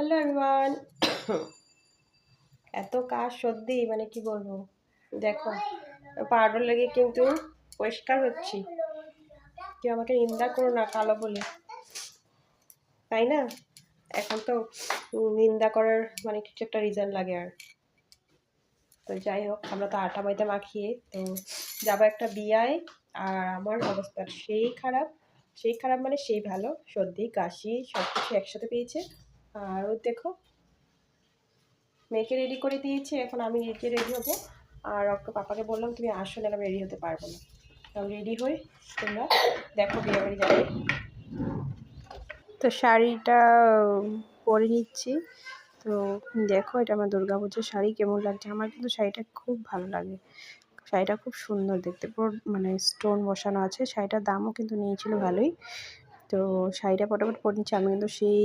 Hello everyone. এত কাজ সর্দি মানে কি বলবো, দেখো পাউডার লেগে কিন্তু পরিষ্কার হচ্ছি। কেউ আমাকে নিন্দা করো না কালো বলে, তাই না? এখন তো নিন্দা করার মানে কিছু একটা রিজন লাগে। আর তো যাই হোক, আমরা তো আটা ময়দা মাখিয়ে তো যাবো একটা বিয়ায়। আর আমার অবস্থা সেই খারাপ মানে সেই ভালো, সর্দি কাশি সব কিছু একসাথে পেয়েছে। আর ও দেখো, মেয়েকে রেডি করে দিয়েছি, এখন আমি নিজে রেডি হবো। আর ওকে পাপাকে বললাম তুমি আসো, না আমি রেডি হতে পারবো না। তো রেডি হই, তোমরা দেখো বিয়ে বাড়ি যাবে। তো শাড়িটা পরে নিচ্ছি। তো দেখো, এটা আমার দুর্গাপুজোর শাড়ি কেমন লাগছে। আমার কিন্তু শাড়িটা খুব ভালো লাগে, শাড়িটা খুব সুন্দর দেখতে, পুরো মানে স্টোন বসানো আছে। শাড়িটার দামও কিন্তু নিয়েছিল ভালোই। তো শাড়িটা ফটাফট পরে নিচ্ছি। আমি কিন্তু সেই